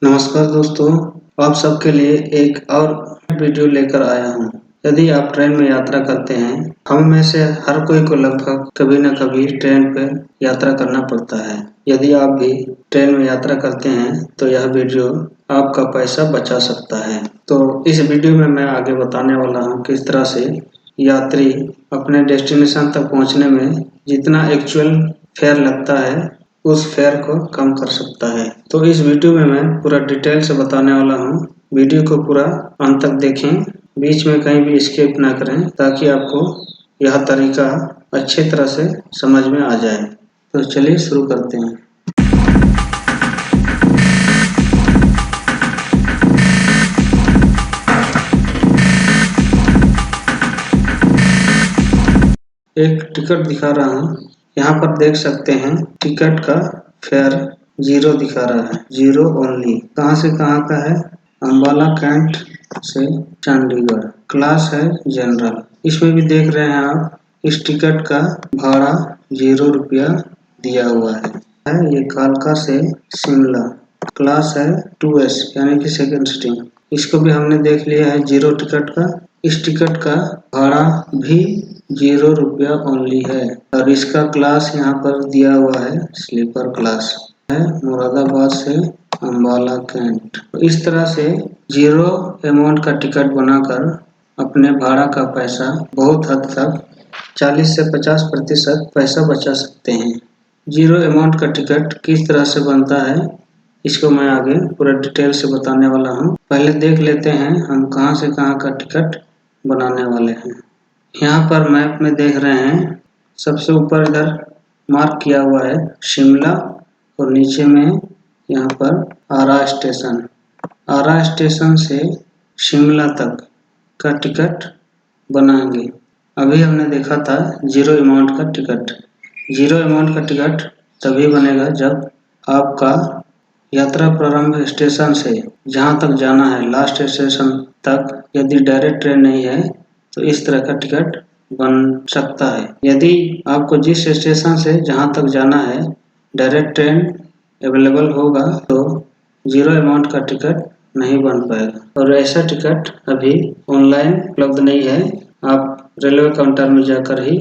नमस्कार दोस्तों, आप सबके लिए एक और वीडियो लेकर आया हूँ। यदि आप ट्रेन में यात्रा करते हैं, हम में से हर कोई को लगभग कभी न कभी ट्रेन पर यात्रा करना पड़ता है। यदि आप भी ट्रेन में यात्रा करते हैं तो यह वीडियो आपका पैसा बचा सकता है। तो इस वीडियो में मैं आगे बताने वाला हूँ किस तरह से यात्री अपने डेस्टिनेशन तक पहुँचने में जितना एक्चुअल फेयर लगता है उस फेयर को कम कर सकता है। तो इस वीडियो में मैं पूरा डिटेल से बताने वाला हूँ। वीडियो को पूरा अंत तक देखें, बीच में कहीं भी स्किप ना करें ताकि आपको यह तरीका अच्छी तरह से समझ में आ जाए। तो चलिए शुरू करते हैं। एक टिकट दिखा रहा हूँ। यहाँ पर देख सकते हैं टिकट का फेयर 0 दिखा रहा है, 0 ओनली। कहाँ से कहाँ का है? अम्बाला कैंट से चंडीगढ़। क्लास है जनरल। इसमें भी देख रहे हैं आप, इस टिकट का भाड़ा 0 रुपया दिया हुआ है। ये कालका से शिमला। क्लास है 2S यानी कि सेकंड सीटिंग। इसको भी हमने देख लिया है 0 टिकट का। इस टिकट का भाड़ा भी 0 रुपया ओनली है और इसका क्लास यहाँ पर दिया हुआ है स्लीपर क्लास है, मुरादाबाद से अम्बाला कैंट। इस तरह से 0 अमाउंट का टिकट बनाकर अपने भाड़ा का पैसा बहुत हद तक 40 से 50% पैसा बचा सकते हैं। 0 अमाउंट का टिकट किस तरह से बनता है इसको मैं आगे पूरा डिटेल से बताने वाला हूँ। पहले देख लेते हैं हम कहाँ से कहाँ का टिकट बनाने वाले हैं। यहाँ पर मैप में देख रहे हैं, सबसे ऊपर इधर मार्क किया हुआ है शिमला और नीचे में यहाँ पर आरा स्टेशन। आरा स्टेशन से शिमला तक का टिकट बनाएंगे। अभी हमने देखा था 0 अमाउंट का टिकट। 0 अमाउंट का टिकट तभी बनेगा जब आपका यात्रा प्रारंभ स्टेशन से जहाँ तक जाना है लास्ट स्टेशन तक यदि डायरेक्ट ट्रेन नहीं है तो इस तरह का टिकट बन सकता है। यदि आपको जिस स्टेशन से जहाँ तक जाना है डायरेक्ट ट्रेन अवेलेबल होगा तो 0 अमाउंट का टिकट नहीं बन पाएगा और ऐसा टिकट अभी ऑनलाइन उपलब्ध नहीं है। आप रेलवे काउंटर में जाकर ही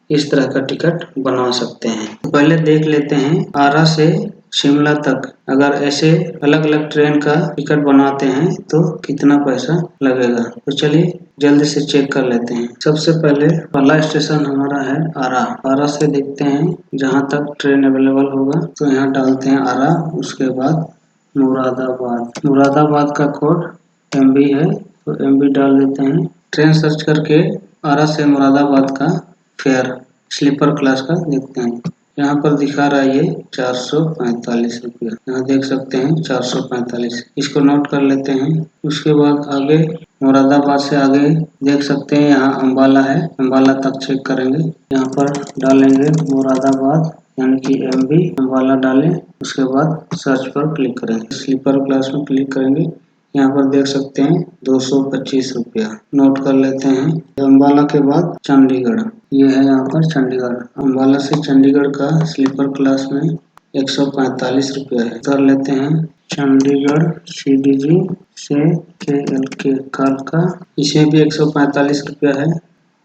इस तरह का टिकट बना सकते हैं। पहले देख लेते हैं आरा से शिमला तक अगर ऐसे अलग अलग ट्रेन का टिकट बनाते हैं तो कितना पैसा लगेगा। तो चलिए जल्दी से चेक कर लेते हैं। सबसे पहले पहला स्टेशन हमारा है आरा। आरा से देखते हैं जहां तक ट्रेन अवेलेबल होगा तो यहाँ डालते हैं आरा। उसके बाद मुरादाबाद। मुरादाबाद का कोड MB है तो MB डाल देते हैं। ट्रेन सर्च करके आरा से मुरादाबाद का फेयर स्लीपर क्लास का देखते हैं। यहाँ पर दिखा रहा है ये 445 रुपया। यहाँ देख सकते हैं 445। इसको नोट कर लेते हैं। उसके बाद आगे मुरादाबाद से आगे देख सकते हैं यहाँ अम्बाला है। अम्बाला तक चेक करेंगे। यहाँ पर डालेंगे मुरादाबाद यानी कि MB। अम्बाला डालें। उसके बाद सर्च पर क्लिक करेंगे। स्लीपर क्लास में क्लिक करेंगे। यहाँ पर देख सकते हैं 225 रुपया। नोट कर लेते हैं। अम्बाला के बाद चंडीगढ़, ये है यहाँ पर चंडीगढ़। अम्बाला से चंडीगढ़ का स्लीपर क्लास में 145 रुपया है। कर लेते हैं चंडीगढ़ CDG से KLK कालका, इसमें भी 145 रुपया है।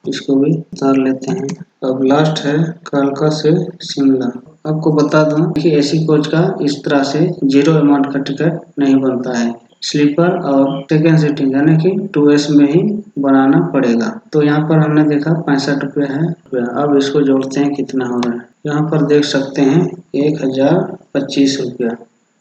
इसको भी उतार लेते हैं। अब लास्ट है कालका से शिमला। आपको बता दूं कि AC कोच का इस तरह से 0 अमाउंट का टिकट नहीं बनता है। स्लीपर और सेकेंड सीटिंग यानी कि 2S में ही बनाना पड़ेगा। तो यहाँ पर हमने देखा 65 रुपया है। अब इसको जोड़ते हैं कितना हो रहा है। यहाँ पर देख सकते हैं 1025 रुपया।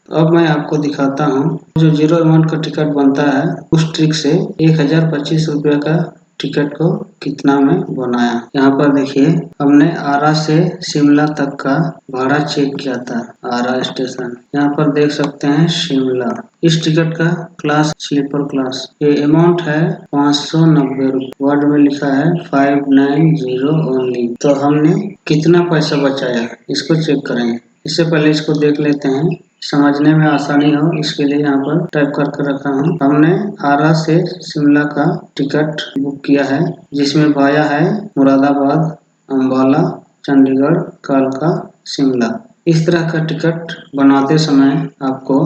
अब मैं आपको दिखाता हूँ जो 0 अमाउंट का टिकट बनता है उस ट्रिक से 1025 रुपया का टिकट को कितना में बनाया। यहाँ पर देखिए हमने आरा से शिमला तक का भाड़ा चेक किया था। आरा स्टेशन यहाँ पर देख सकते हैं शिमला। इस टिकट का क्लास स्लीपर क्लास, ये अमाउंट है 590 रुपये। वर्ड में लिखा है 590 ओनली। तो हमने कितना पैसा बचाया इसको चेक करेंगे। इससे पहले इसको देख लेते हैं, समझने में आसानी हो इसके लिए यहाँ पर टाइप करके रखा हूँ। हमने आरा से शिमला का टिकट बुक किया है जिसमें वाया है मुरादाबाद, अम्बाला, चंडीगढ़, कालका, शिमला। इस तरह का टिकट बनाते समय आपको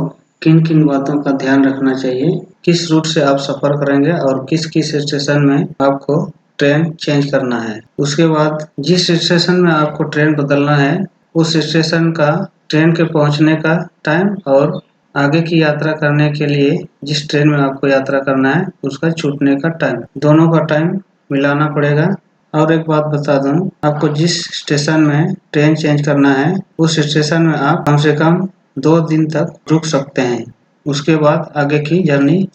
किन किन बातों का ध्यान रखना चाहिए, किस रूट से आप सफ़र करेंगे और किस किस स्टेशन में आपको ट्रेन चेंज करना है। उसके बाद जिस स्टेशन में आपको ट्रेन बदलना है उस स्टेशन का ट्रेन के पहुंचने का टाइम और आगे की यात्रा करने के लिए जिस ट्रेन में आपको यात्रा करना है उसका छूटने का टाइम, दोनों का टाइम मिलाना पड़ेगा। और एक बात बता दूं, आपको जिस स्टेशन में ट्रेन चेंज करना है उस स्टेशन में आप कम से कम 2 दिन तक रुक सकते हैं, उसके बाद आगे की जर्नी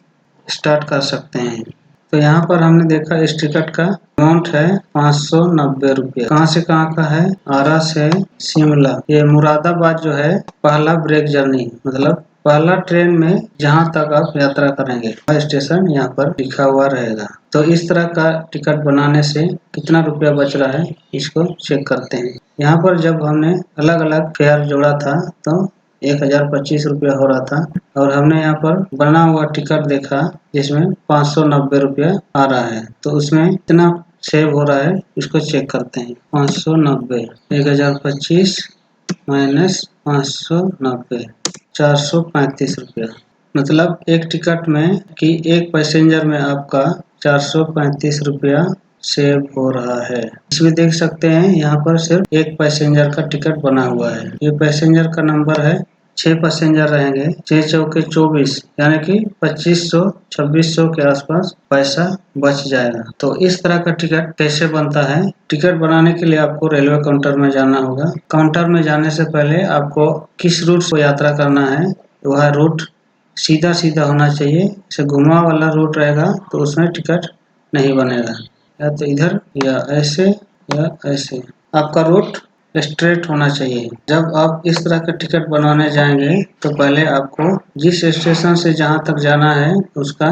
स्टार्ट कर सकते हैं। तो यहाँ पर हमने देखा इस टिकट का अमाउंट है 590 रुपये। कहाँ से कहाँ का है? आरा से शिमला। ये मुरादाबाद जो है पहला ब्रेक जर्नी, मतलब पहला ट्रेन में जहाँ तक आप यात्रा करेंगे वह स्टेशन यहाँ पर लिखा हुआ रहेगा। तो इस तरह का टिकट बनाने से कितना रुपया बच रहा है इसको चेक करते हैं। यहाँ पर जब हमने अलग अलग फेयर जोड़ा था तो 1025 रुपया हो रहा था और हमने यहाँ पर बना हुआ टिकट देखा जिसमें 590 रुपया आ रहा है। तो उसमें कितना सेव हो रहा है इसको चेक करते हैं। 590 1025 माइनस 590 435 रुपया, मतलब एक टिकट में कि एक पैसेंजर में आपका 435 रुपया सेव हो रहा है। इसमें देख सकते हैं यहाँ पर सिर्फ एक पैसेंजर का टिकट बना हुआ है। ये पैसेंजर का नंबर है, 6 पैसेंजर रहेंगे, 6 चौके 24 यानी कि 2500-2600 के आसपास पैसा बच जाएगा। तो इस तरह का टिकट कैसे बनता है? टिकट बनाने के लिए आपको रेलवे काउंटर में जाना होगा। काउंटर में जाने से पहले आपको किस रूट से यात्रा करना है वह रूट सीधा सीधा होना चाहिए। जैसे घुमा वाला रूट रहेगा तो उसमें टिकट नहीं बनेगा, या तो इधर या ऐसे या ऐसे। आपका रूट स्ट्रेट होना चाहिए। जब आप इस तरह का टिकट बनवाने जाएंगे तो पहले आपको जिस स्टेशन से जहां तक जाना है उसका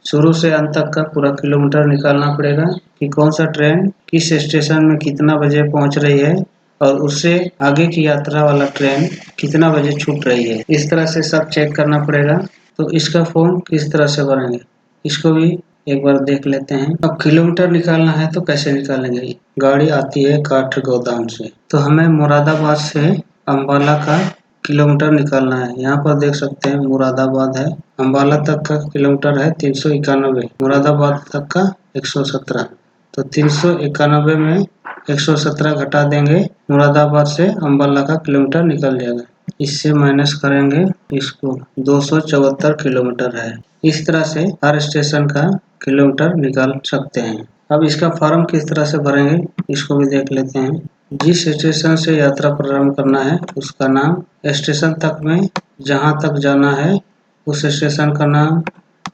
शुरू से अंत तक का पूरा किलोमीटर निकालना पड़ेगा कि कौन सा ट्रेन किस स्टेशन में कितना बजे पहुंच रही है और उससे आगे की यात्रा वाला ट्रेन कितना बजे छूट रही है। इस तरह से सब चेक करना पड़ेगा। तो इसका फॉर्म किस तरह से भरेंगे इसको भी एक बार देख लेते हैं। अब किलोमीटर निकालना है तो कैसे निकालेंगे? गाड़ी आती है काठगोदाम से, तो हमें मुरादाबाद से अम्बाला का किलोमीटर निकालना है। यहाँ पर देख सकते हैं मुरादाबाद है, अम्बाला तक का किलोमीटर है 391, मुरादाबाद तक का 117। तो 391 में 117 घटा देंगे, मुरादाबाद से अम्बाला का किलोमीटर निकल जाएगा। इससे माइनस करेंगे इसको, 274 किलोमीटर है। इस तरह से हर स्टेशन का किलोमीटर निकाल सकते हैं। अब इसका फॉर्म किस तरह से भरेंगे इसको भी देख लेते हैं। जिस स्टेशन से यात्रा प्रारंभ करना है उसका नाम, स्टेशन तक में जहां तक जाना है उस स्टेशन का नाम,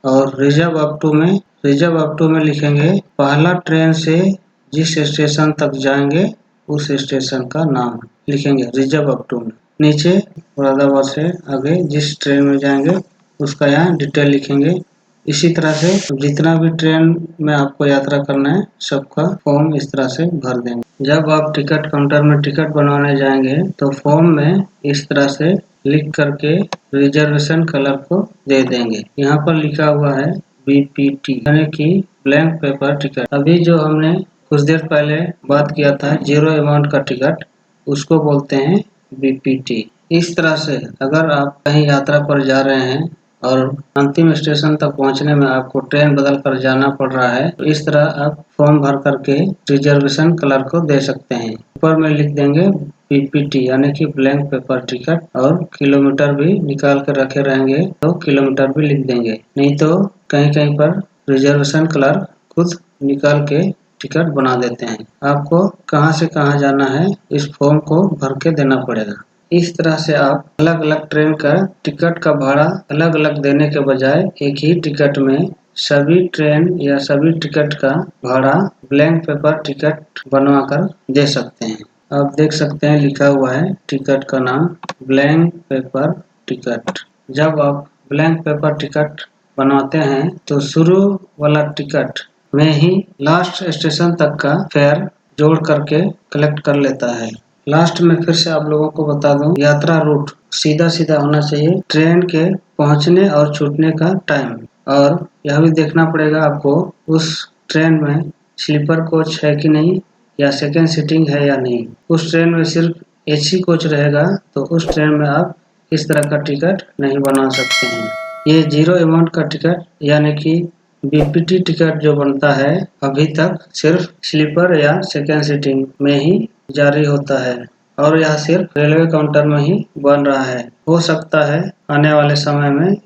और रिजर्व अप टू में लिखेंगे पहला ट्रेन से जिस स्टेशन तक जाएंगे उस स्टेशन का नाम लिखेंगे रिजर्व अप टू में। नीचे मुरादाबाद से आगे जिस ट्रेन में जाएंगे उसका यहाँ डिटेल लिखेंगे। इसी तरह से जितना भी ट्रेन में आपको यात्रा करना है सबका फॉर्म इस तरह से भर देंगे। जब आप टिकट काउंटर में टिकट बनवाने जाएंगे तो फॉर्म में इस तरह से लिख करके रिजर्वेशन कलर को दे देंगे। यहाँ पर लिखा हुआ है BPT यानी कि ब्लैंक पेपर टिकट। अभी जो हमने कुछ देर पहले बात किया था जीरो अमाउंट का टिकट, उसको बोलते हैं BPT। इस तरह से अगर आप कहीं यात्रा पर जा रहे हैं और अंतिम स्टेशन तक पहुंचने में आपको ट्रेन बदल कर जाना पड़ रहा है तो इस तरह आप फॉर्म भर करके रिजर्वेशन कलर को दे सकते हैं। ऊपर में लिख देंगे BPT यानी कि ब्लैंक पेपर टिकट, और किलोमीटर भी निकाल कर रखे रहेंगे तो किलोमीटर भी लिख देंगे। नहीं तो कहीं कहीं पर रिजर्वेशन कलर खुद निकाल के टिकट बना देते हैं। आपको कहां से कहां जाना है इस फॉर्म को भर के देना पड़ेगा। इस तरह से आप अलग अलग ट्रेन का टिकट का भाड़ा अलग अलग देने के बजाय एक ही टिकट में सभी ट्रेन या सभी टिकट का भाड़ा ब्लैंक पेपर टिकट बनवा कर दे सकते हैं। आप देख सकते हैं लिखा हुआ है टिकट का नाम ब्लैंक पेपर टिकट। जब आप ब्लैंक पेपर टिकट बनवाते हैं तो शुरू वाला टिकट में ही लास्ट स्टेशन तक का फेयर जोड़ करके कलेक्ट कर लेता है। लास्ट में फिर से आप लोगों को बता दूं, यात्रा रूट सीधा सीधा होना चाहिए, ट्रेन के पहुंचने और छूटने का टाइम, और यह भी देखना पड़ेगा आपको उस ट्रेन में स्लीपर कोच है कि नहीं या सेकेंड सीटिंग है या नहीं। उस ट्रेन में सिर्फ AC कोच रहेगा तो उस ट्रेन में आप इस तरह का टिकट नहीं बना सकते हैं। ये जीरो अमाउंट का टिकट यानी कि बीपीटी टिकट जो बनता है अभी तक सिर्फ स्लीपर या सेकेंड सीटिंग में ही जारी होता है और यह सिर्फ रेलवे काउंटर में ही बन रहा है। हो सकता है आने वाले समय में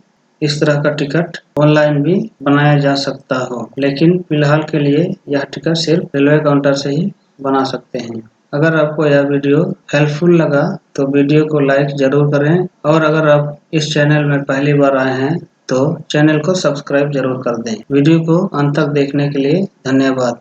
इस तरह का टिकट ऑनलाइन भी बनाया जा सकता हो, लेकिन फिलहाल के लिए यह टिकट सिर्फ रेलवे काउंटर से ही बना सकते हैं। अगर आपको यह वीडियो हेल्पफुल लगा तो वीडियो को लाइक जरूर करें और अगर आप इस चैनल में पहली बार आए हैं तो चैनल को सब्सक्राइब जरूर कर दें। वीडियो को अंत तक देखने के लिए धन्यवाद।